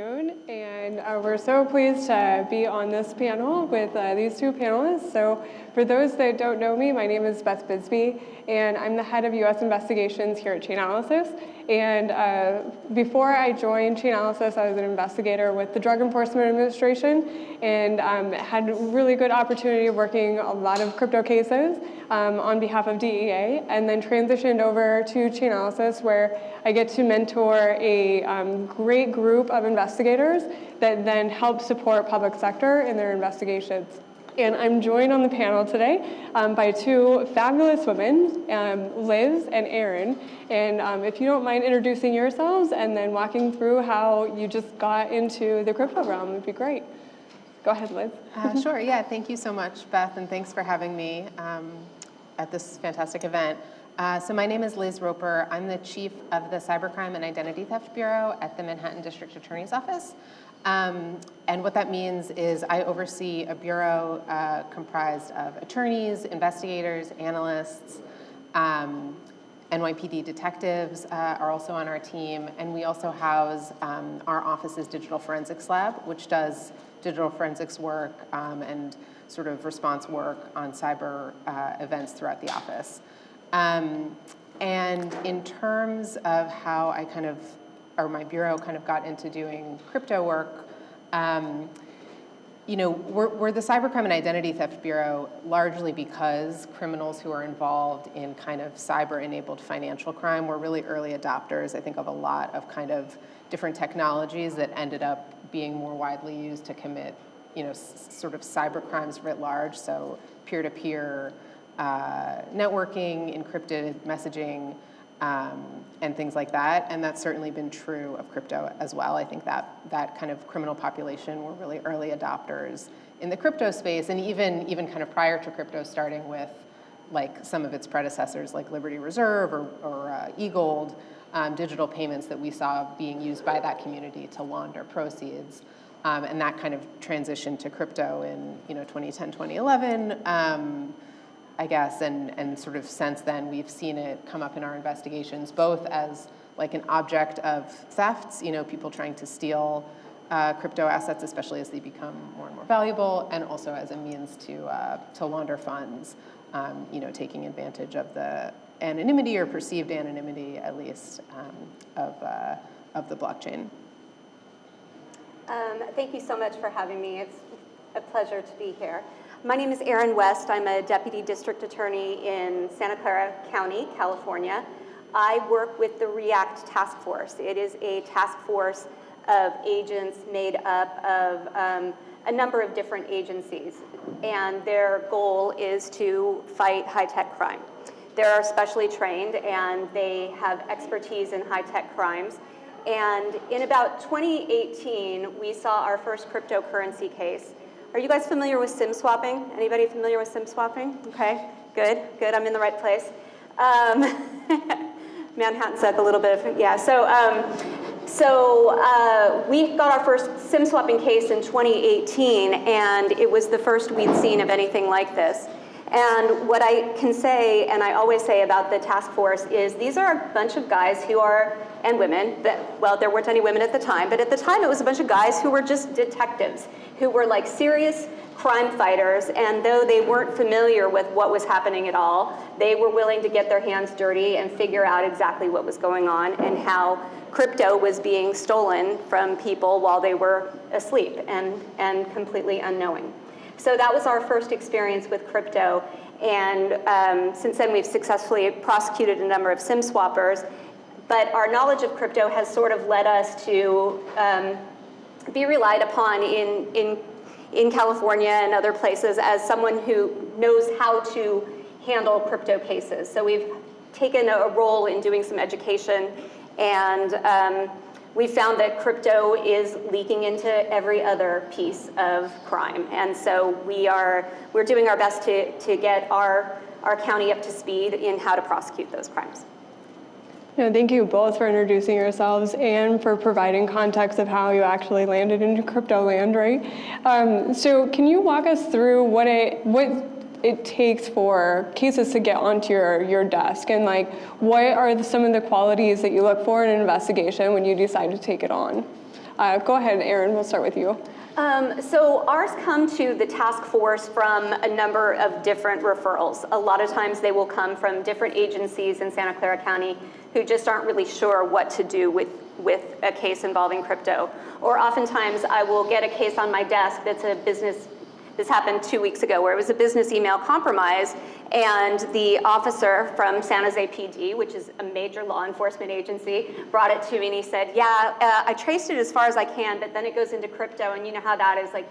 afternoon, and we're so pleased to be on this panel with these two panelists. So for those that don't know me, my name is Beth Bisbee, and I'm the head of US investigations here at Chainalysis. And before I joined Chainalysis, I was an investigator with the Drug Enforcement Administration, and had a really good opportunity of working a lot of crypto cases on behalf of DEA, and then transitioned over to Chainalysis, where I get to mentor a great group of investigators that then help support public sector in their investigations. And I'm joined on the panel today by two fabulous women, Liz and Erin. And if you don't mind introducing yourselves and then walking through how you just got into the crypto realm, would be great. Go ahead, Liz. Sure, yeah, thank you so much, Beth, and thanks for having me at this fantastic event. So my name is Liz Roper. I'm the chief of the Cybercrime and Identity Theft Bureau at the Manhattan District Attorney's Office. And what that means is I oversee a bureau comprised of attorneys, investigators, analysts, NYPD detectives are also on our team, and we also house our office's digital forensics lab, which does digital forensics work and sort of response work on cyber events throughout the office. And in terms of how I my bureau kind of got into doing crypto work, we're the Cybercrime and Identity Theft Bureau largely because criminals who are involved in kind of cyber-enabled financial crime were really early adopters, I think, of a lot of kind of different technologies that ended up being more widely used to commit, sort of cyber crimes writ large. So peer-to-peer networking, encrypted messaging, and things like that, and that's certainly been true of crypto as well. I think that kind of criminal population were really early adopters in the crypto space, and even kind of prior to crypto, starting with like some of its predecessors like Liberty Reserve or eGold, digital payments that we saw being used by that community to launder proceeds, and that kind of transitioned to crypto in 2010, 2011. I guess, and sort of since then, we've seen it come up in our investigations, both as like an object of thefts, people trying to steal crypto assets, especially as they become more and more valuable, and also as a means to launder funds, taking advantage of the anonymity or perceived anonymity, at least, of the blockchain. Thank you so much for having me. It's a pleasure to be here. My name is Erin West. I'm a deputy district attorney in Santa Clara County, California. I work with the REACT task force. It is a task force of agents made up of a number of different agencies, and their goal is to fight high-tech crime. They're specially trained, and they have expertise in high-tech crimes. And in about 2018, we saw our first cryptocurrency case. Are you guys familiar with SIM swapping? Anybody familiar with SIM swapping? Okay, good, I'm in the right place. Manhattan's like a little bit of, yeah. So we got our first SIM swapping case in 2018, and it was the first we'd seen of anything like this. And what I can say, and I always say about the task force, is these are a bunch of guys who are, and women, well, there weren't any women at the time, but at the time it was a bunch of guys who were just detectives, who were like serious crime fighters, and though they weren't familiar with what was happening at all, they were willing to get their hands dirty and figure out exactly what was going on and how crypto was being stolen from people while they were asleep and completely unknowing. So that was our first experience with crypto, and since then we've successfully prosecuted a number of SIM swappers, but our knowledge of crypto has sort of led us to be relied upon in California and other places as someone who knows how to handle crypto cases. So we've taken a role in doing some education, and we found that crypto is leaking into every other piece of crime. And so we're doing our best to get our county up to speed in how to prosecute those crimes. Thank you both for introducing yourselves and for providing context of how you actually landed into crypto land, right? So can you walk us through what it takes for cases to get onto your desk, and like what are some of the qualities that you look for in an investigation when you decide to take it on? Go ahead, Erin, we'll start with you. So ours come to the task force from a number of different referrals. A lot of times they will come from different agencies in Santa Clara County who just aren't really sure what to do with a case involving crypto. Or oftentimes I will get a case on my desk that's a business. This happened 2 weeks ago, where it was a business email compromise, and the officer from San Jose PD, which is a major law enforcement agency, brought it to me and he said, yeah, I traced it as far as I can, but then it goes into crypto, and you know how that is, like,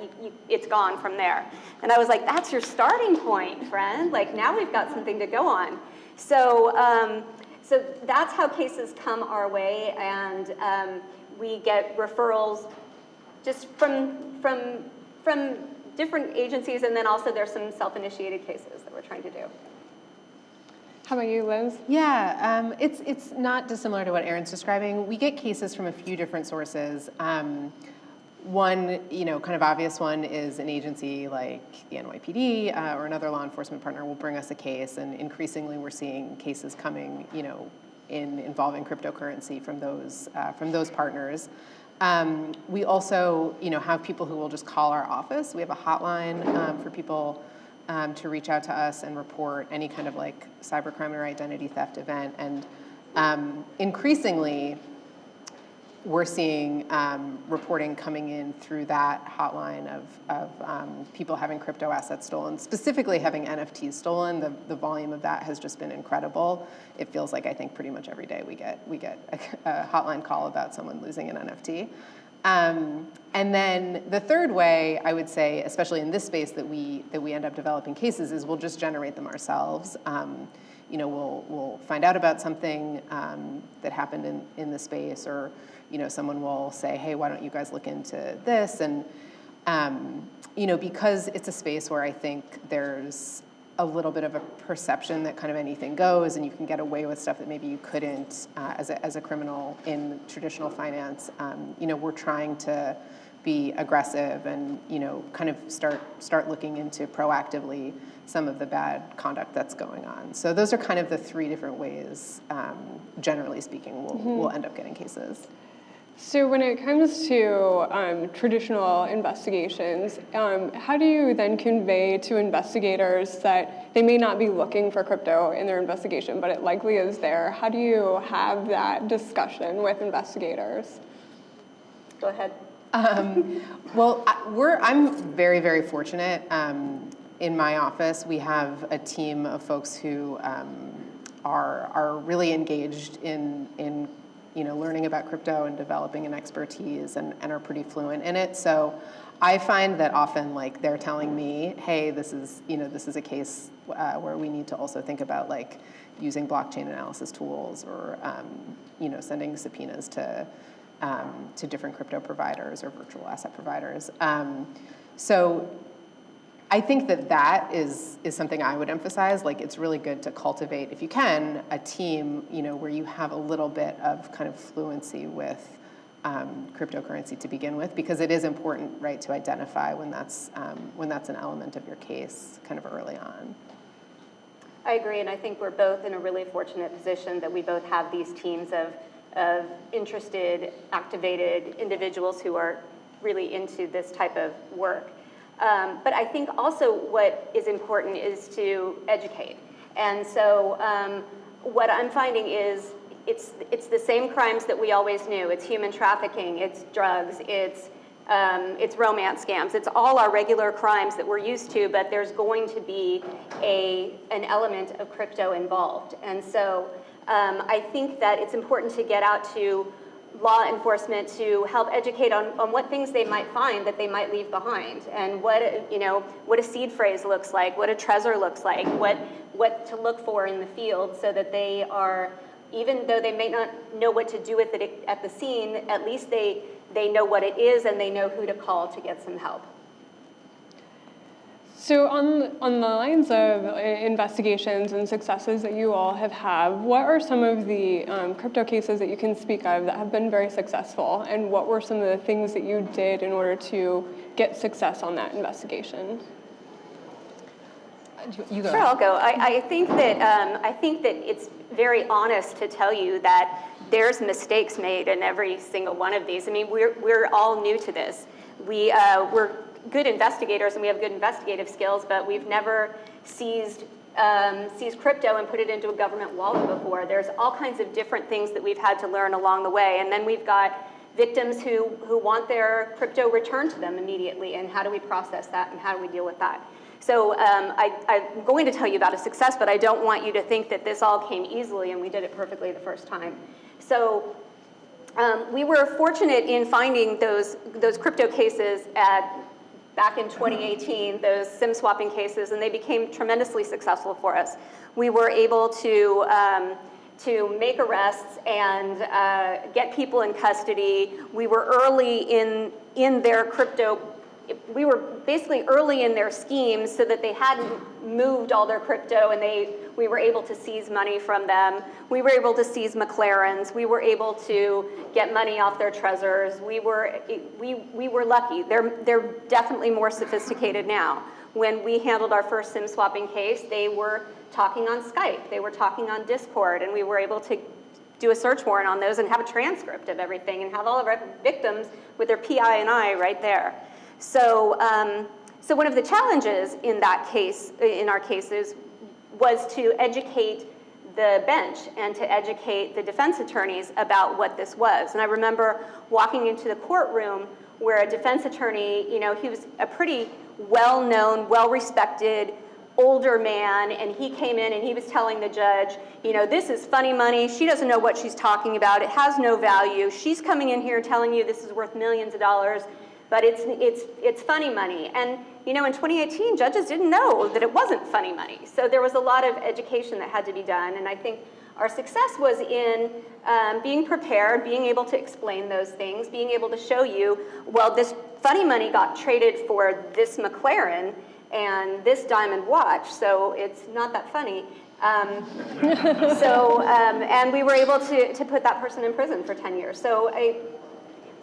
it's gone from there. And I was like, that's your starting point, friend. Like, now we've got something to go on. So, so that's how cases come our way, and we get referrals just from different agencies, and then also there's some self-initiated cases that we're trying to do. How about you, Liz? Yeah, it's not dissimilar to what Erin's describing. We get cases from a few different sources. One, kind of obvious one is an agency like the NYPD or another law enforcement partner will bring us a case, and increasingly we're seeing cases coming, involving cryptocurrency from those partners. We also, have people who will just call our office. We have a hotline for people to reach out to us and report any kind of like cybercrime or identity theft event. And increasingly, we're seeing reporting coming in through that hotline of people having crypto assets stolen, specifically having NFTs stolen. The volume of that has just been incredible. It feels like, I think, pretty much every day we get a hotline call about someone losing an NFT. And then the third way, I would say, especially in this space that we end up developing cases, is we'll just generate them ourselves. We'll find out about something that happened in the space, or someone will say, hey, why don't you guys look into this? And because it's a space where I think there's a little bit of a perception that kind of anything goes, and you can get away with stuff that maybe you couldn't as a criminal in traditional finance. We're trying to be aggressive and kind of start looking into proactively some of the bad conduct that's going on. So those are kind of the three different ways, generally speaking, we'll end up getting cases. So when it comes to traditional investigations, how do you then convey to investigators that they may not be looking for crypto in their investigation, but it likely is there? How do you have that discussion with investigators? Go ahead. Well, I'm very, very fortunate. In my office, we have a team of folks who are really engaged in learning about crypto and developing an expertise and are pretty fluent in it. So I find that often, like, they're telling me, hey, this is a case where we need to also think about like using blockchain analysis tools, or sending subpoenas to different crypto providers or virtual asset providers. So I think that is something I would emphasize. Like, it's really good to cultivate, if you can, a team, where you have a little bit of kind of fluency with cryptocurrency to begin with, because it is important, right, to identify when that's an element of your case kind of early on. I agree, and I think we're both in a really fortunate position that we both have these teams of interested, activated individuals who are really into this type of work. But I think also what is important is to educate. And so what I'm finding is it's the same crimes that we always knew. It's human trafficking, it's drugs, it's romance scams. It's all our regular crimes that we're used to, but there's going to be an element of crypto involved. And so I think that it's important to get out to law enforcement to help educate on what things they might find that they might leave behind, and what a seed phrase looks like, what a treasure looks like, what to look for in the field, so that they are, even though they may not know what to do with it at the scene, at least they know what it is and they know who to call to get some help. So on the lines of investigations and successes that you all have, what are some of the crypto cases that you can speak of that have been very successful, and what were some of the things that you did in order to get success on that investigation? You go. Sure, I'll go. I think that it's very honest to tell you that there's mistakes made in every single one of these. I mean, we're all new to this. We're good investigators and we have good investigative skills, but we've never seized crypto and put it into a government wallet before. There's all kinds of different things that we've had to learn along the way, and then we've got victims who want their crypto returned to them immediately, and how do we process that and how do we deal with that? So I'm going to tell you about a success, but I don't want you to think that this all came easily and we did it perfectly the first time. So we were fortunate in finding those crypto cases back in 2018, those SIM swapping cases, and they became tremendously successful for us. We were able to make arrests and get people in custody. We were early in their crypto. We were basically early in their schemes so that they hadn't moved all their crypto, and we were able to seize money from them. We were able to seize McLarens. We were able to get money off their Trezors. We were lucky. They're definitely more sophisticated now. When we handled our first SIM swapping case, they were talking on Skype. They were talking on Discord, and we were able to do a search warrant on those and have a transcript of everything and have all of our victims with their PI and I right there. So, so one of the challenges in that case, in our cases, was to educate the bench and to educate the defense attorneys about what this was. And I remember walking into the courtroom where a defense attorney, he was a pretty well-known, well-respected, older man, and he came in and he was telling the judge, this is funny money. She doesn't know what she's talking about. It has no value. She's coming in here telling you this is worth millions of dollars. But it's funny money. And in 2018, judges didn't know that it wasn't funny money. So there was a lot of education that had to be done. And I think our success was in being prepared, being able to explain those things, being able to show you, well, this funny money got traded for this McLaren and this diamond watch, so it's not that funny. And we were able to put that person in prison for 10 years. So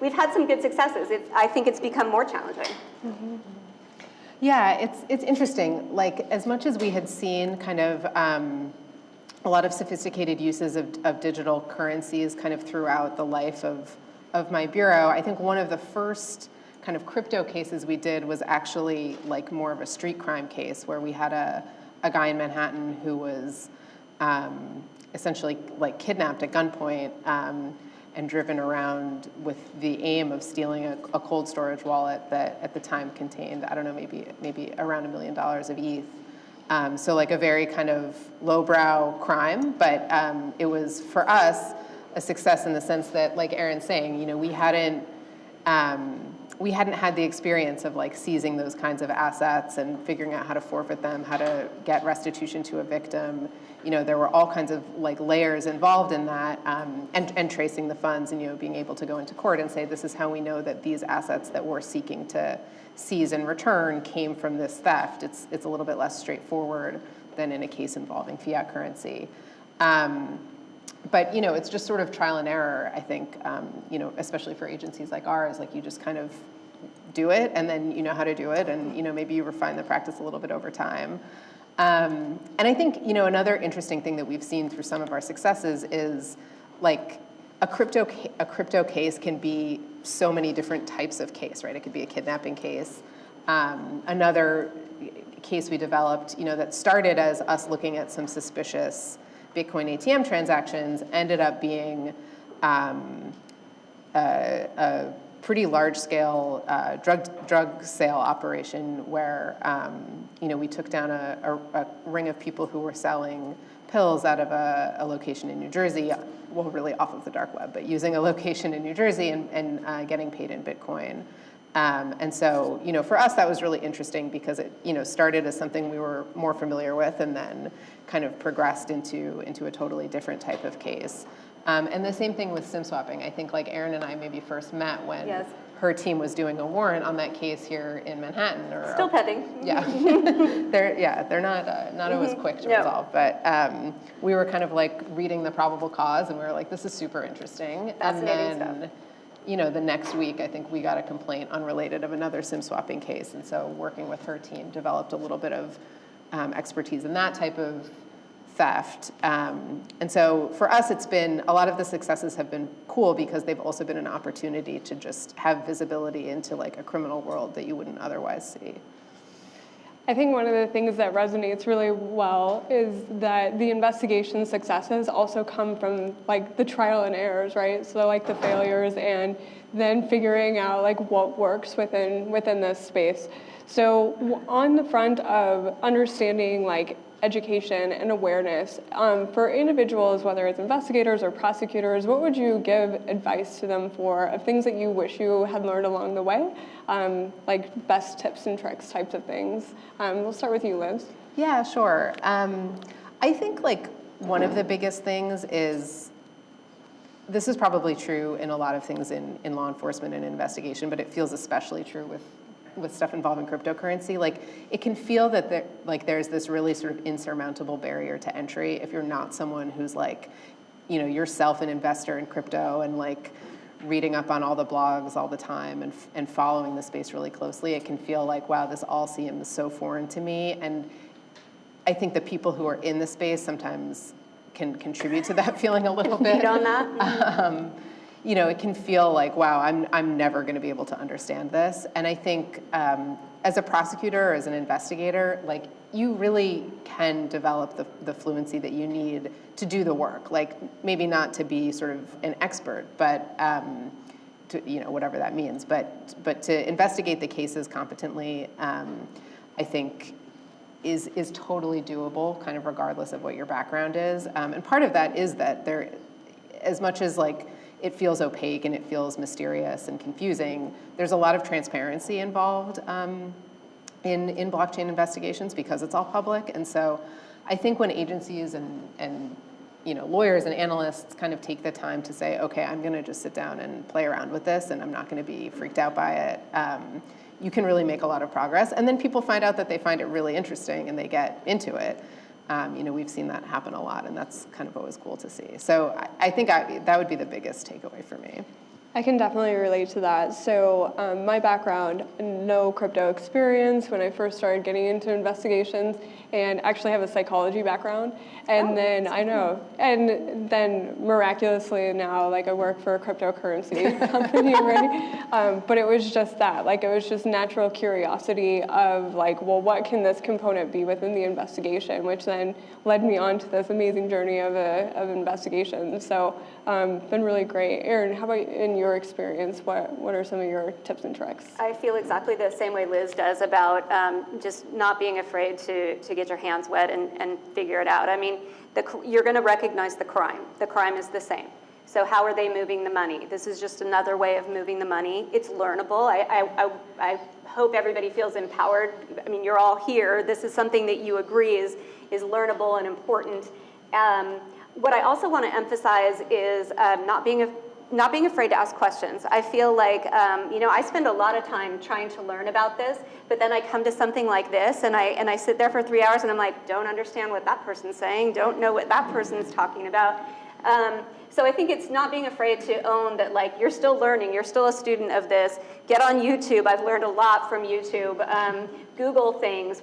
we've had some good successes. I think it's become more challenging. Mm-hmm. Yeah, it's interesting. Like, as much as we had seen kind of a lot of sophisticated uses of digital currencies kind of throughout the life of my bureau, I think one of the first kind of crypto cases we did was actually like more of a street crime case where we had a guy in Manhattan who was essentially like kidnapped at gunpoint and driven around with the aim of stealing a cold storage wallet that at the time contained, I don't know, maybe around $1 million of ETH. So like a very kind of lowbrow crime, but it was for us a success in the sense that, like Erin's saying, we hadn't had the experience of like seizing those kinds of assets and figuring out how to forfeit them, how to get restitution to a victim. There were all kinds of like layers involved in that, and tracing the funds and being able to go into court and say, this is how we know that these assets that we're seeking to seize and return came from this theft. It's a little bit less straightforward than in a case involving fiat currency. But it's just sort of trial and error, I think, especially for agencies like ours. Like, you just kind of do it, and then you know how to do it, and maybe you refine the practice a little bit over time. And I think another interesting thing that we've seen through some of our successes is like a crypto case can be so many different types of case, right? It could be a kidnapping case. Another case we developed, that started as us looking at some suspicious Bitcoin ATM transactions, ended up being a pretty large-scale drug sale operation where we took down a ring of people who were selling pills out of a location in New Jersey, well, really off of the dark web, but using a location in New Jersey and getting paid in Bitcoin. And so, for us, that was really interesting because it, started as something we were more familiar with and then kind of progressed into a totally different type of case. And the same thing with SIM swapping. I think like Erin and I maybe first met when her team was doing a warrant on that case here in Manhattan. Still pending. Yeah, they're not always quick to resolve, but we were kind of like reading the probable cause, and we were like, this is super interesting. Fascinating stuff. The next week, I think we got a complaint unrelated of another SIM swapping case, and so working with her team developed a little bit of expertise in that type of theft. And so for us, it's been, a lot of the successes have been cool because they've also been an opportunity to just have visibility into like a criminal world that you wouldn't otherwise see. I think one of the things that resonates really well is that the investigation successes also come from like the trial and errors, right? So like the failures and then figuring out like what works within this space. So on the front of understanding like education and awareness, for individuals, whether it's investigators or prosecutors, what would you give advice to them for of things that you wish you had learned along the way, like best tips and tricks types of things? We'll start with you, Liz. Yeah, sure. I think like one of the biggest things is, this is probably true in a lot of things in law enforcement and investigation, but it feels especially true with stuff involving cryptocurrency. Like it can feel that there's this really sort of insurmountable barrier to entry if you're not someone who's like, you know, yourself an investor in crypto and like reading up on all the blogs all the time and following the space really closely. It can feel like, wow, this all seems so foreign to me. And I think the people who are in the space sometimes can contribute to that feeling a little bit. Feed on that. You know, it can feel like, wow, I'm never going to be able to understand this. And I think as a prosecutor or as an investigator, like you really can develop the fluency that you need to do the work. Like maybe not to be sort of an expert, but to, you know, whatever that means. But to investigate the cases competently, I think is totally doable, kind of regardless of what your background is. And part of that is that there, as much as like it feels opaque and it feels mysterious and confusing, there's a lot of transparency involved in blockchain investigations because it's all public. And so I think when agencies and you know, lawyers and analysts kind of take the time to say, okay, I'm going to just sit down and play around with this and I'm not going to be freaked out by it, you can really make a lot of progress. And then people find out that they find it really interesting and they get into it. You know, we've seen that happen a lot, and that's kind of always cool to see. So I think that would be the biggest takeaway for me. I can definitely relate to that. So my background, no crypto experience when I first started getting into investigations, and actually have a psychology background. And then I know, and then miraculously now, like I work for a cryptocurrency company, right? But it was just that, like it was just natural curiosity of like, well, what can this component be within the investigation, which then led me on to this amazing journey of investigation. So been really great. Erin, how about in your experience, what are some of your tips and tricks? I feel exactly the same way Liz does about just not being afraid to get your hands wet and figure it out. I mean, you're going to recognize the crime. The crime is the same. So how are they moving the money? This is just another way of moving the money. It's learnable. I hope everybody feels empowered. I mean, you're all here. This is something that you agree is learnable and important. What I also want to emphasize is not being afraid to ask questions. I feel like, you know, I spend a lot of time trying to learn about this, but then I come to something like this and I sit there for 3 hours and I'm like, don't understand what that person's saying, don't know what that person's talking about. So I think it's not being afraid to own that, like, you're still learning, you're still a student of this. Get on YouTube. I've learned a lot from YouTube. Google things.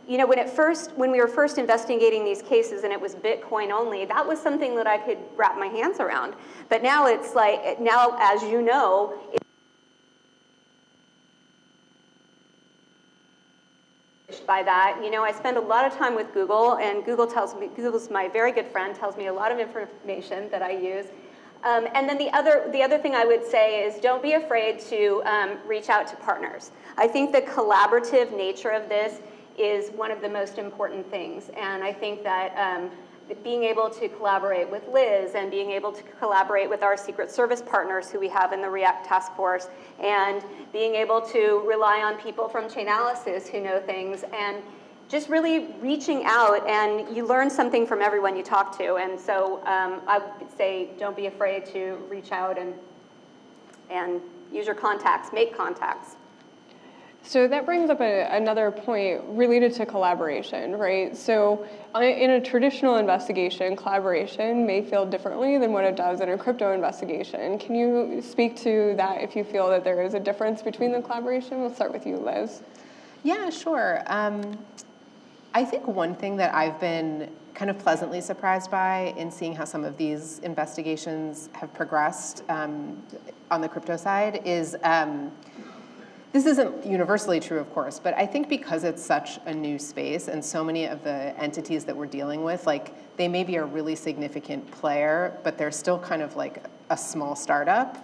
You know, when we were first investigating these cases and it was Bitcoin only, that was something that I could wrap my hands around. But now it's like, now, as you know, by that, you know, I spend a lot of time with Google, and Google's my very good friend, tells me a lot of information that I use. And then the other thing I would say is don't be afraid to reach out to partners. I think the collaborative nature of this is one of the most important things. And I think that being able to collaborate with Liz and being able to collaborate with our Secret Service partners who we have in the REACT task force, and being able to rely on people from Chainalysis who know things, and just really reaching out, and you learn something from everyone you talk to. And so I would say don't be afraid to reach out and use your contacts, make contacts. So that brings up another point related to collaboration, right? So in a traditional investigation, collaboration may feel differently than what it does in a crypto investigation. Can you speak to that if you feel that there is a difference between the collaboration? We'll start with you, Liz. Yeah, sure. I think one thing that I've been kind of pleasantly surprised by in seeing how some of these investigations have progressed on the crypto side is, this isn't universally true, of course, but I think because it's such a new space and so many of the entities that we're dealing with, like, they may be a really significant player, but they're still kind of like a small startup.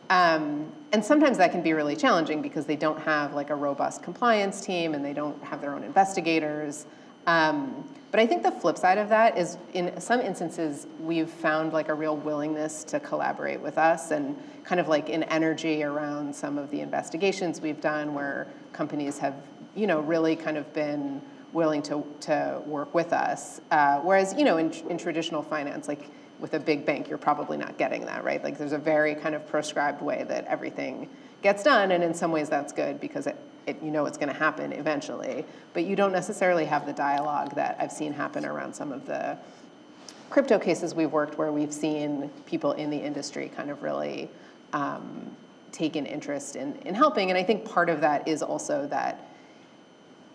And sometimes that can be really challenging because they don't have like a robust compliance team and they don't have their own investigators. But I think the flip side of that is in some instances, we've found like a real willingness to collaborate with us and kind of like an energy around some of the investigations we've done where companies have, really kind of been willing to work with us. Whereas, in traditional finance, like with a big bank, you're probably not getting that, right? Like there's a very kind of prescribed way that everything gets done. And in some ways that's good because it's going to happen eventually, but you don't necessarily have the dialogue that I've seen happen around some of the crypto cases we've worked where we've seen people in the industry kind of really take an interest in helping. And I think part of that is also that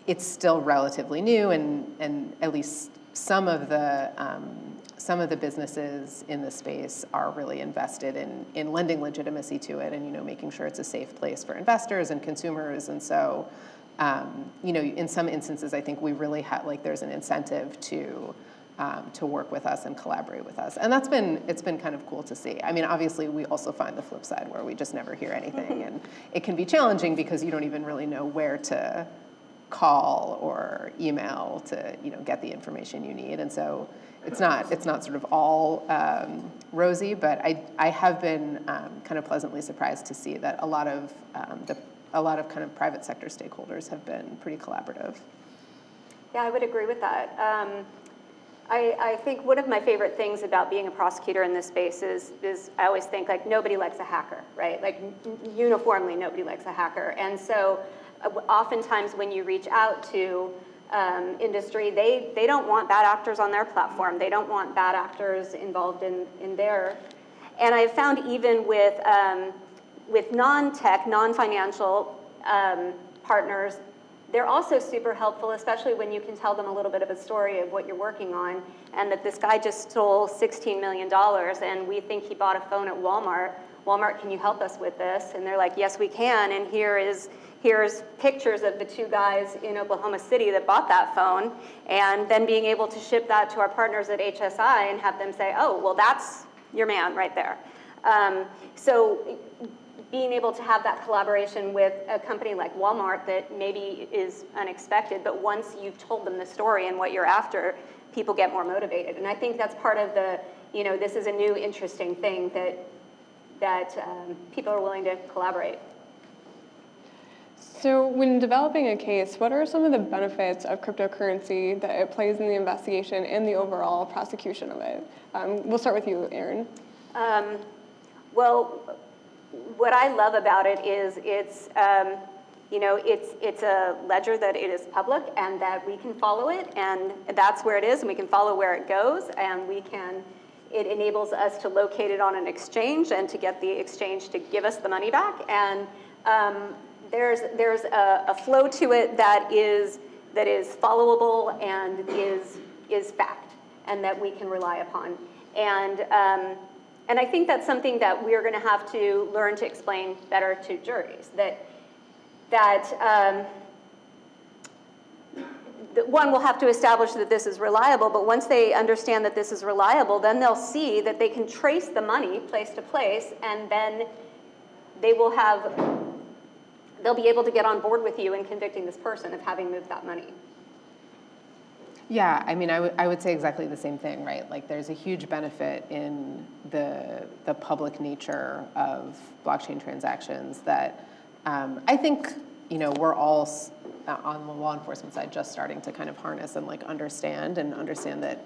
it's still relatively new and at least some of the businesses in the space are really invested in lending legitimacy to it and, making sure it's a safe place for investors and consumers. And so, in some instances, I think we really have, like, there's an incentive to work with us and collaborate with us. And it's been kind of cool to see. I mean, obviously, we also find the flip side where we just never hear anything. And it can be challenging because you don't even really know where to call or email to, get the information you need. And so it's not sort of all rosy, but I have been kind of pleasantly surprised to see that a lot of kind of private sector stakeholders have been pretty collaborative. Yeah, I would agree with that. I think one of my favorite things about being a prosecutor in this space is I always think like nobody likes a hacker, right? Like uniformly nobody likes a hacker. And so oftentimes when you reach out to industry, they don't want bad actors on their platform. They don't want bad actors involved in their. And I've found even with non-tech, non-financial partners, they're also super helpful, especially when you can tell them a little bit of a story of what you're working on, and that this guy just stole $16 million, and we think he bought a phone at Walmart. Walmart, can you help us with this? And they're like, yes, we can, and here's pictures of the two guys in Oklahoma City that bought that phone, and then being able to ship that to our partners at HSI and have them say, oh, well, that's your man right there. So being able to have that collaboration with a company like Walmart that maybe is unexpected, but once you've told them the story and what you're after, people get more motivated. And I think that's part of the, this is a new interesting thing that people are willing to collaborate. So when developing a case, what are some of the benefits of cryptocurrency that it plays in the investigation and the overall prosecution of it? We'll start with you, Erin. Well, what I love about it is it's a ledger that it is public and that we can follow it, and that's where it is, and we can follow where it goes, and it enables us to locate it on an exchange and to get the exchange to give us the money back. And there's a flow to it that is followable and is fact, and that we can rely upon. And I think that's something that we're going to have to learn to explain better to juries. One, will have to establish that this is reliable, but once they understand that this is reliable, then they'll see that they can trace the money place to place, and then they'll be able to get on board with you in convicting this person of having moved that money. Yeah, I mean, I would say exactly the same thing, right? Like, there's a huge benefit in the public nature of blockchain transactions that I think, we're all on the law enforcement side just starting to kind of harness and like understand that,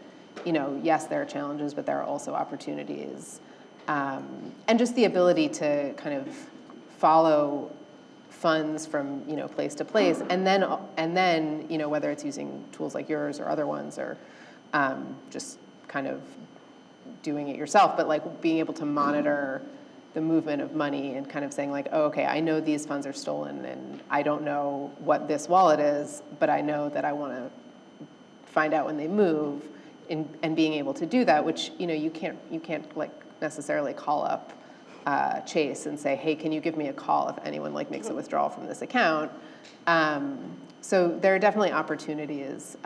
yes, there are challenges, but there are also opportunities. And just the ability to kind of follow funds from place to place, and then whether it's using tools like yours or other ones, or just kind of doing it yourself, but like being able to monitor the movement of money and kind of saying like, oh, okay, I know these funds are stolen, and I don't know what this wallet is, but I know that I want to find out when they move, and being able to do that, which you can't like necessarily call up Chase and say, hey, can you give me a call if anyone like makes a withdrawal from this account? So there are definitely opportunities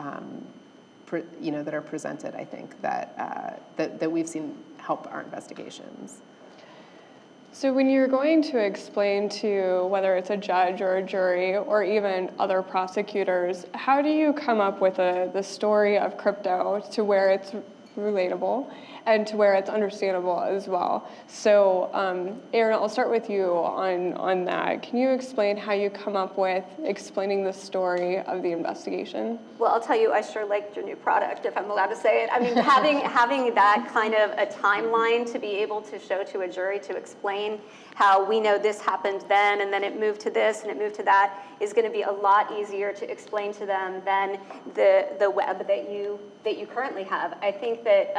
that are presented, I think, that we've seen help our investigations. So when you're going to explain to whether it's a judge or a jury or even other prosecutors, how do you come up with the story of crypto to where it's relatable and to where it's understandable as well? So Erin, I'll start with you on that. Can you explain how you come up with explaining the story of the investigation? Well, I'll tell you, I sure liked your new product, if I'm allowed to say it. I mean, having that kind of a timeline to be able to show to a jury to explain how we know this happened then, and then it moved to this, and it moved to that, is going to be a lot easier to explain to them than the web that you currently have. I think that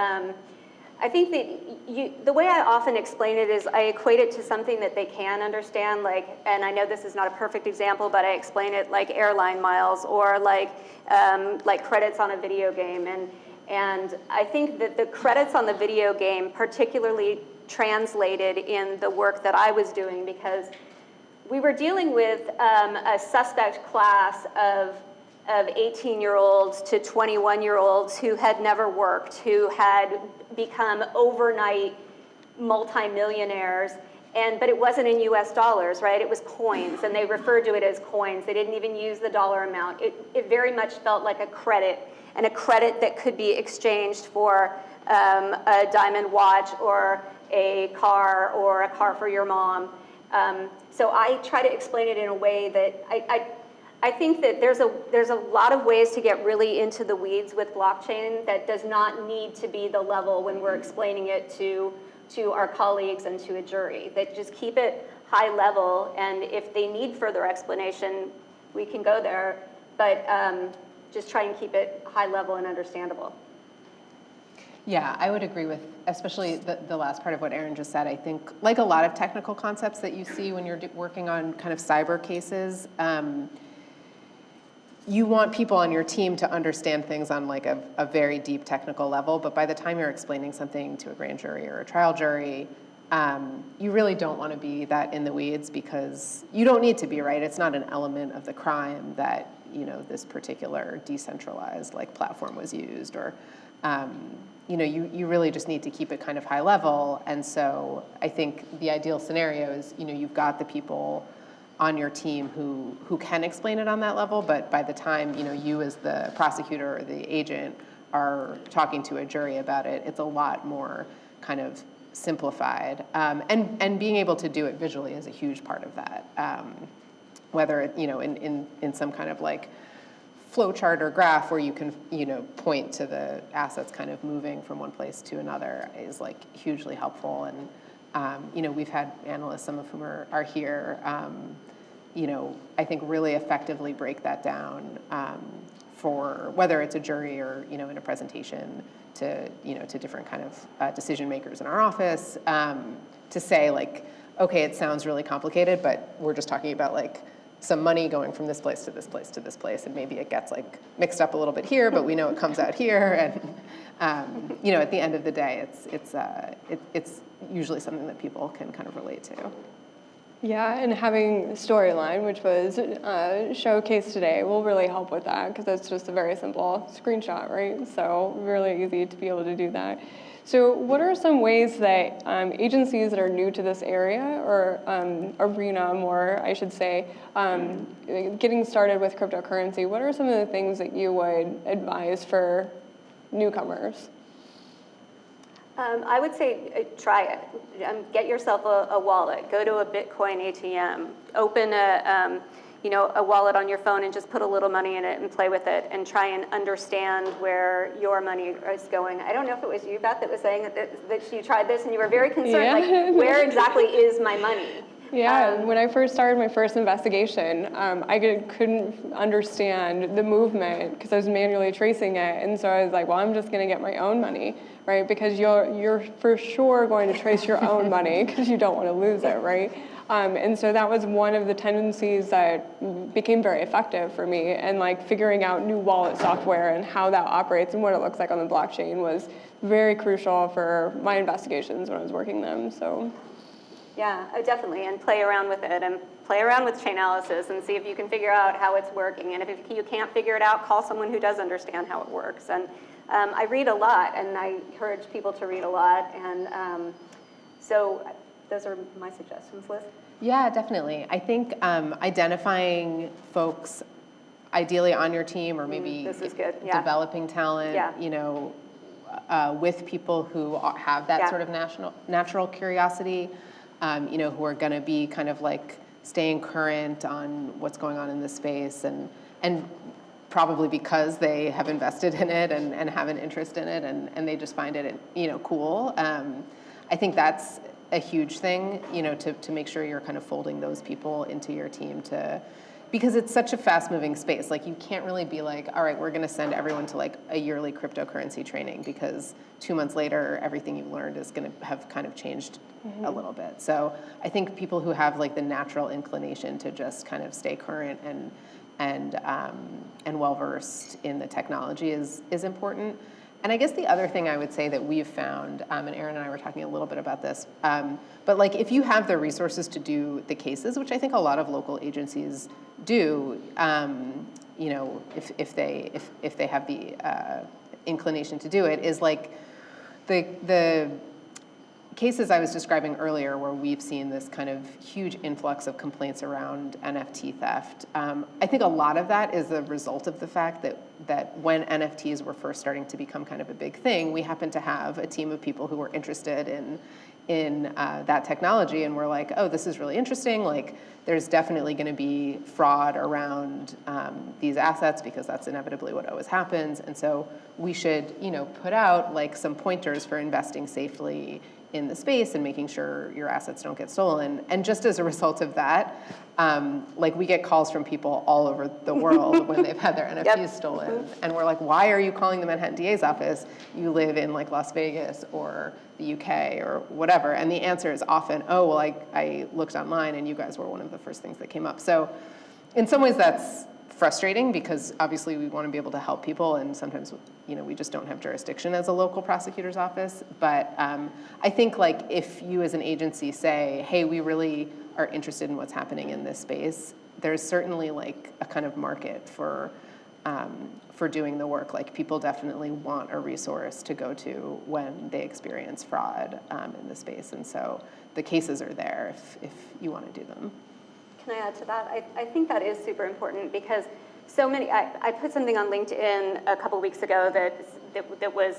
the way I often explain it is I equate it to something that they can understand, and I know this is not a perfect example, but I explain it like airline miles or like credits on a video game. And I think that the credits on the video game particularly translated in the work that I was doing, because we were dealing with a suspect class of 18-year-olds to 21-year-olds who had never worked, who had become overnight multimillionaires, but it wasn't in US dollars, right? It was coins, and they referred to it as coins. They didn't even use the dollar amount. It very much felt like a credit, and a credit that could be exchanged for a diamond watch or a car for your mom. So I try to explain it in a way that I think that there's a lot of ways to get really into the weeds with blockchain that does not need to be the level when we're explaining it to our colleagues and to a jury. That just keep it high level, and if they need further explanation, we can go there, but just try and keep it high level and understandable. Yeah, I would agree with especially the last part of what Erin just said. I think like a lot of technical concepts that you see when you're working on kind of cyber cases, you want people on your team to understand things on like a very deep technical level, but by the time you're explaining something to a grand jury or a trial jury, you really don't want to be that in the weeds, because you don't need to be, right? It's not an element of the crime that this particular decentralized like platform was used, or you really just need to keep it kind of high level. And so I think the ideal scenario is you've got the people on your team who can explain it on that level, but by the time you as the prosecutor or the agent are talking to a jury about it, it's a lot more kind of simplified, and being able to do it visually is a huge part of that, whether it, in some kind of like flow chart or graph where you can point to the assets kind of moving from one place to another is like hugely helpful. And we've had analysts, some of whom are here, I think really effectively break that down for whether it's a jury or, in a presentation to different kind of decision makers in our office, to say like, okay, it sounds really complicated, but we're just talking about like some money going from this place to this place to this place, and maybe it gets like mixed up a little bit here, but we know it comes out here, and at the end of the day, it's usually something that people can kind of relate to. Yeah, and having storyline, which was showcased today, will really help with that, because it's just a very simple screenshot, right? So really easy to be able to do that. So what are some ways that agencies that are new to this area, or arena more, I should say, getting started with cryptocurrency, what are some of the things that you would advise for newcomers? I would say try it. Get yourself a wallet. Go to a Bitcoin ATM. Open a wallet on your phone and just put a little money in it and play with it and try and understand where your money is going. I don't know if it was you, Beth, that was saying that you tried this and you were very concerned, like, where exactly is my money? Yeah, when I first started my first investigation, couldn't understand the movement because I was manually tracing it, and so I was like, well, I'm just going to get my own money, right? Because you're for sure going to trace your own money because you don't want to lose it, right? And so that was one of the tendencies that became very effective for me, and like figuring out new wallet software and how that operates and what it looks like on the blockchain was very crucial for my investigations when I was working them. So. Yeah, definitely, and play around with it, and play around with Chainalysis and see if you can figure out how it's working. And if you can't figure it out, call someone who does understand how it works. And I read a lot, and I encourage people to read a lot. And so those are my suggestions, Liz. Yeah, definitely. I think identifying folks ideally on your team, or maybe this is good. Yeah. Developing talent, with people who have that sort of natural curiosity, who are going to be kind of like staying current on what's going on in the space, and probably because they have invested in it and have an interest in it, and they just find it cool. I think that's a huge thing, to make sure you're kind of folding those people into your team because it's such a fast-moving space. Like, you can't really be like, all right, we're going to send everyone to like a yearly cryptocurrency training, because 2 months later, everything you've learned is going to have kind of changed a little bit. So I think people who have like the natural inclination to just kind of stay current and well-versed in the technology is important. And I guess the other thing I would say that we've found, and Erin and I were talking a little bit about this, but like if you have the resources to do the cases, which I think a lot of local agencies do, if they have the inclination to do it, is like the cases I was describing earlier, where we've seen this kind of huge influx of complaints around NFT theft. I think a lot of that is a result of the fact that when NFTs were first starting to become kind of a big thing, we happened to have a team of people who were interested in that technology, and we're like, oh, this is really interesting. Like, there's definitely going to be fraud around these assets, because that's inevitably what always happens. And so we should, put out like some pointers for investing safely in the space and making sure your assets don't get stolen. And just as a result of that, like, we get calls from people all over the world when they've had their NFTs stolen. And we're like, why are you calling the Manhattan DA's office? You live in like Las Vegas or the UK or whatever. And the answer is often, oh, well, I looked online and you guys were one of the first things that came up. So in some ways that's frustrating, because obviously we want to be able to help people, and sometimes we just don't have jurisdiction as a local prosecutor's office. But I think like if you as an agency say, hey, we really are interested in what's happening in this space, there's certainly like a kind of market for doing the work. Like, people definitely want a resource to go to when they experience fraud in the space, and so the cases are there if you want to do them. Can I add to that? I think that is super important, because so many, I put something on LinkedIn a couple weeks ago that was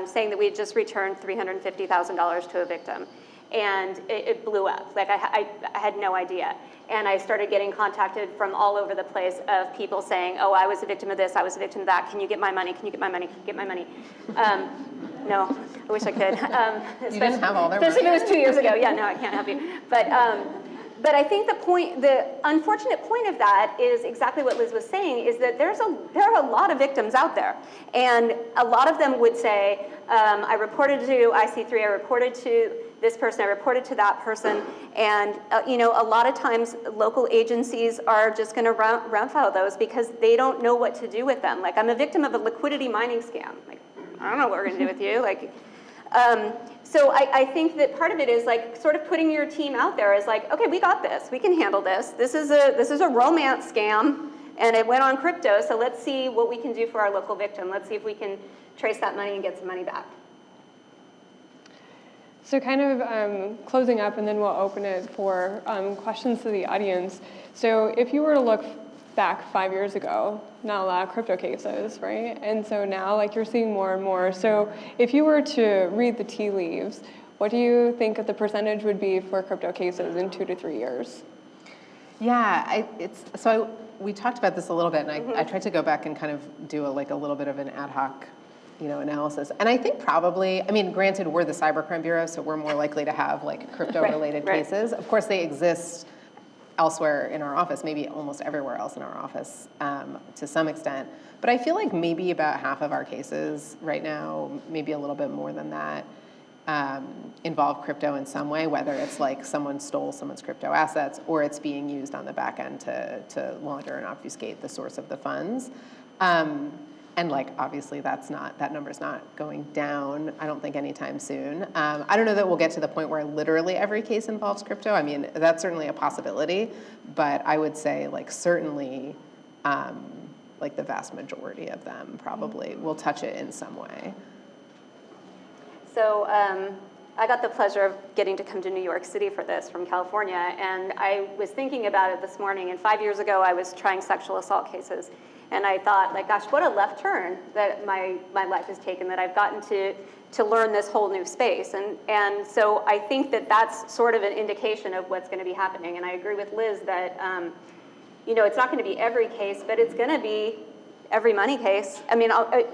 saying that we had just returned $350,000 to a victim, and it blew up. Like, I had no idea. And I started getting contacted from all over the place of people saying, oh, I was a victim of this, I was a victim of that, can you get my money, can you get my money, can you get my money? No, I wish I could. You didn't have all their money? Especially if it was 2 years ago. Yeah, no, I can't help you. But I think the unfortunate point of that is exactly what Liz was saying, is that there are a lot of victims out there. And a lot of them would say, I reported to IC3, I reported to this person, I reported to that person. And a lot of times local agencies are just going to round file those because they don't know what to do with them. Like, I'm a victim of a liquidity mining scam. Like, I don't know what we're going to do with you. Like, so I think that part of it is like sort of putting your team out there as like, okay, we got this, we can handle this. This is a romance scam, and it went on crypto. So let's see what we can do for our local victim. Let's see if we can trace that money and get some money back. So kind of closing up, and then we'll open it for questions to the audience. So if you were to look back 5 years ago, not a lot of crypto cases, right? And so now, like, you're seeing more and more. So if you were to read the tea leaves, what do you think the percentage would be for crypto cases in 2 to 3 years? Yeah, we talked about this a little bit, and I tried to go back and kind of do a little bit of an ad hoc analysis. And I think probably, I mean, granted, we're the Cybercrime Bureau, so we're more likely to have like crypto-related Right. cases. Of course, they exist elsewhere in our office, maybe almost everywhere else in our office to some extent. But I feel like maybe about half of our cases right now, maybe a little bit more than that, involve crypto in some way, whether it's like someone stole someone's crypto assets or it's being used on the back end to launder and obfuscate the source of the funds. And like, obviously that number's not going down, I don't think anytime soon. I don't know that we'll get to the point where literally every case involves crypto. I mean, that's certainly a possibility, but I would say like certainly like the vast majority of them probably will touch it in some way. So I got the pleasure of getting to come to New York City for this from California, and I was thinking about it this morning, and 5 years ago I was trying sexual assault cases, and I thought, like, gosh, what a left turn that my life has taken, that I've gotten to learn this whole new space. And so I think that that's sort of an indication of what's going to be happening, and I agree with Liz that it's not going to be every case, but it's going to be every money case. I mean,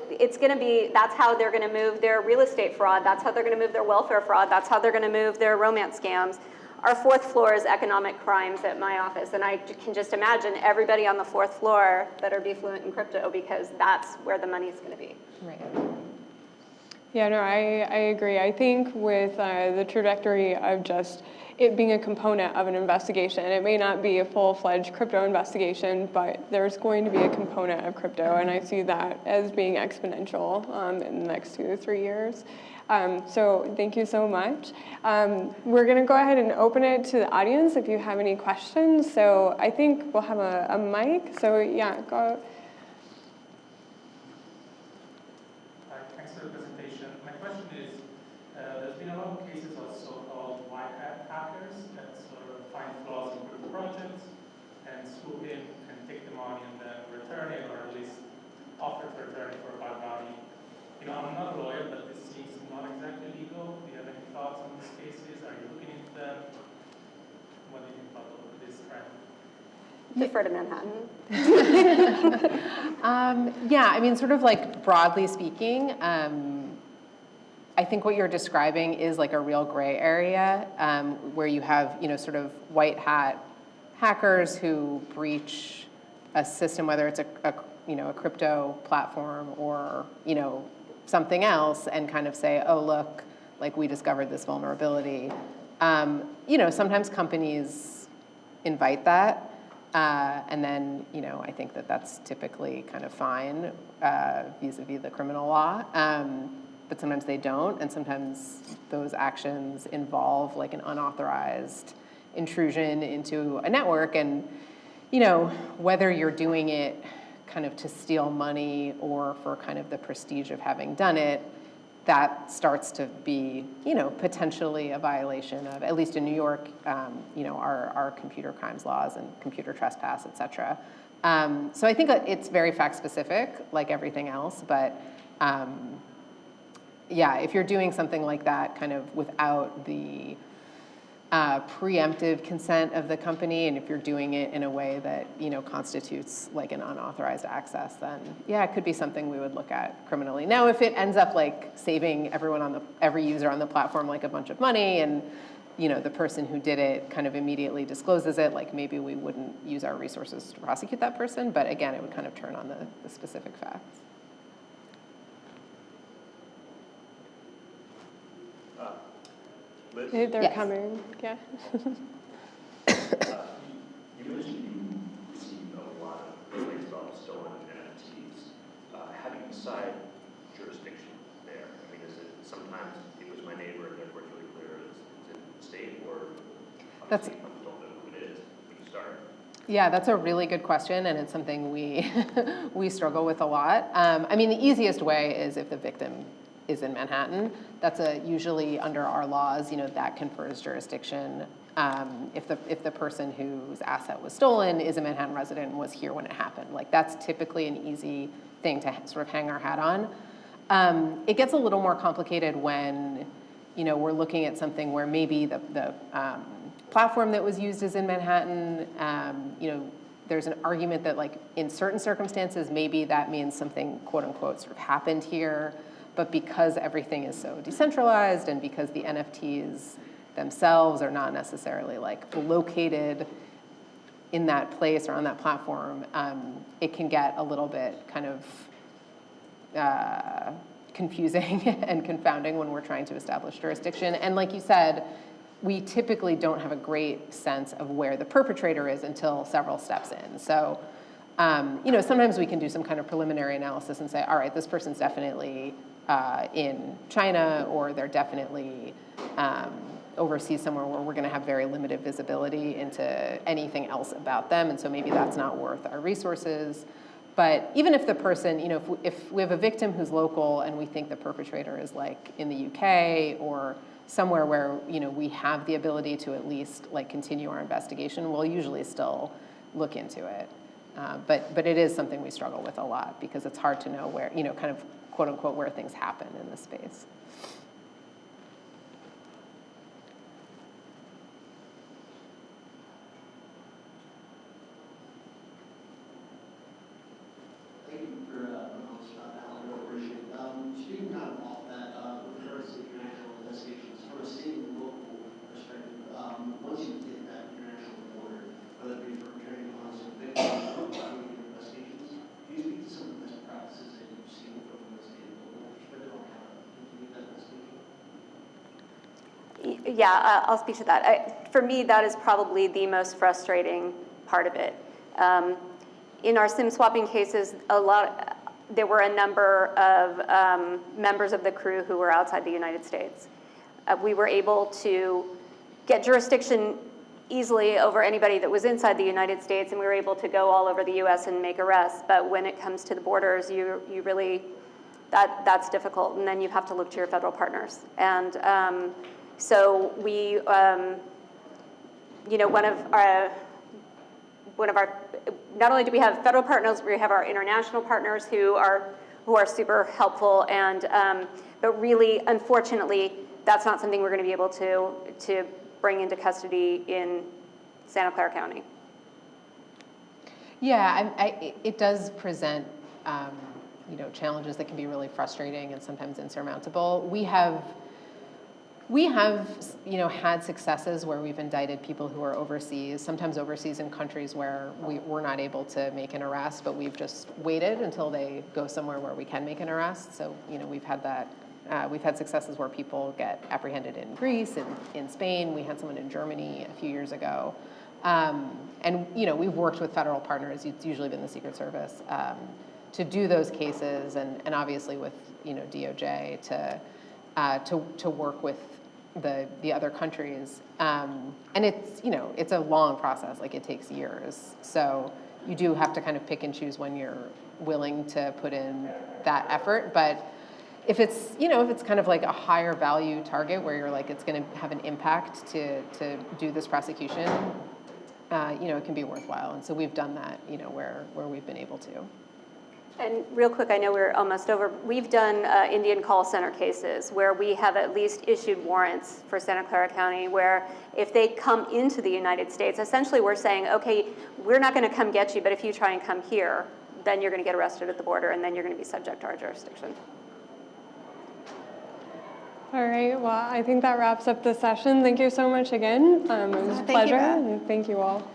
it's going to be, that's how they're going to move their real estate fraud. That's how they're going to move their welfare fraud. That's how they're going to move their romance scams. Our fourth floor is economic crimes at my office, and I can just imagine everybody on the fourth floor better be fluent in crypto because that's where the money is going to be. Right. Yeah, no, I agree. I think with the trajectory of just it being a component of an investigation, it may not be a full-fledged crypto investigation, but there's going to be a component of crypto, and I see that as being exponential in the next 2 to 3 years. So thank you so much. We're going to go ahead and open it to the audience if you have any questions. So I think we'll have a mic. So yeah, go. Thanks for the presentation. My question is, there's been a lot of cases of so-called white hat hackers that sort of find flaws in group projects and swoop in and take the money and then return it, or at least offer to return it for a bad value. I'm not a lawyer, but this seems not exactly legal. Do you have any thoughts on these cases? Are you looking into them? What do you think about this trend? Defer to Manhattan. Yeah, I mean, sort of like broadly speaking, I think what you're describing is like a real gray area where you have, sort of white hat hackers who breach a system, whether it's a crypto platform or, something else, and kind of say, oh, look, like we discovered this vulnerability. Sometimes companies invite that. And then, I think that that's typically kind of fine vis-a-vis the criminal law. But sometimes they don't, and sometimes those actions involve like an unauthorized intrusion into a network. And, whether you're doing it kind of to steal money or for kind of the prestige of having done it, that starts to be, potentially a violation of, at least in New York, our computer crimes laws and computer trespass, et cetera. So I think it's very fact specific, like everything else, but yeah, if you're doing something like that kind of without the preemptive consent of the company, and if you're doing it in a way that constitutes like an unauthorized access, then yeah, it could be something we would look at criminally. Now, if it ends up like saving every user on the platform like a bunch of money, and the person who did it kind of immediately discloses it, like maybe we wouldn't use our resources to prosecute that person. But again, it would kind of turn on the specific facts. Liz? They're Yes. coming. Yeah. You mentioned you received a lot of complaints about stolen NFTs. How do you decide jurisdiction there? I mean, is it sometimes it was my neighbor and therefore it's really clear it's in the state, or obviously you don't know who it is when you start? Yeah, that's a really good question, and it's something we struggle with a lot. I mean, the easiest way is if the victim is in Manhattan. That's usually under our laws, that confers jurisdiction. If the person whose asset was stolen is a Manhattan resident and was here when it happened, like that's typically an easy thing to sort of hang our hat on. It gets a little more complicated when, we're looking at something where maybe the platform that was used is in Manhattan. There's an argument that like in certain circumstances, maybe that means something quote unquote sort of happened here. But because everything is so decentralized and because the NFTs themselves are not necessarily like located in that place or on that platform, it can get a little bit kind of confusing and confounding when we're trying to establish jurisdiction. And like you said, we typically don't have a great sense of where the perpetrator is until several steps in. So, sometimes we can do some kind of preliminary analysis and say, all right, this person's definitely in China, or they're definitely overseas somewhere where we're going to have very limited visibility into anything else about them, and so maybe that's not worth our resources. But even if the person, if we have a victim who's local and we think the perpetrator is like in the UK or somewhere where we have the ability to at least like continue our investigation, we'll usually still look into it. But it is something we struggle with a lot because it's hard to know where, kind of quote unquote where things happen in this space. Thank you for Alan, I appreciate it. Speaking kind of off that, with regards to international investigations, from a state and local perspective, once you get that international border, whether it be for training on some victims or investigations, do you speak to some of the best practices that you've seen from the state and local perspective on how to continue that investigation? Yeah, I'll speak to that. For me, that is probably the most frustrating part of it. In our SIM swapping cases, there were a number of members of the crew who were outside the United States. We were able to get jurisdiction easily over anybody that was inside the United States, and we were able to go all over the U.S. and make arrests. But when it comes to the borders, you really, that's difficult, and then you have to look to your federal partners. And so we, one of our, not only do we have federal partners, we have our international partners who are super helpful, and but really, unfortunately, that's not something we're going to be able to bring into custody in Santa Clara County. Yeah, it does present challenges that can be really frustrating and sometimes insurmountable. We have had successes where we've indicted people who are overseas, sometimes overseas in countries where we're not able to make an arrest, but we've just waited until they go somewhere where we can make an arrest. So, we've had that. We've had successes where people get apprehended in Greece, in Spain. We had someone in Germany a few years ago. And, we've worked with federal partners, it's usually been the Secret Service, to do those cases, and obviously with, DOJ to work with the other countries, and it's a long process. Like, it takes years. So you do have to kind of pick and choose when you're willing to put in that effort. But if it's kind of like a higher value target where you're like, it's going to have an impact to do this prosecution, it can be worthwhile. And so we've done that, where we've been able to. And real quick, I know we're almost over. We've done Indian call center cases where we have at least issued warrants for Santa Clara County, where if they come into the United States, essentially we're saying, okay, we're not going to come get you, but if you try and come here, then you're going to get arrested at the border, and then you're going to be subject to our jurisdiction. All right, well, I think that wraps up the session. Thank you so much again. It was a pleasure, and thank you all.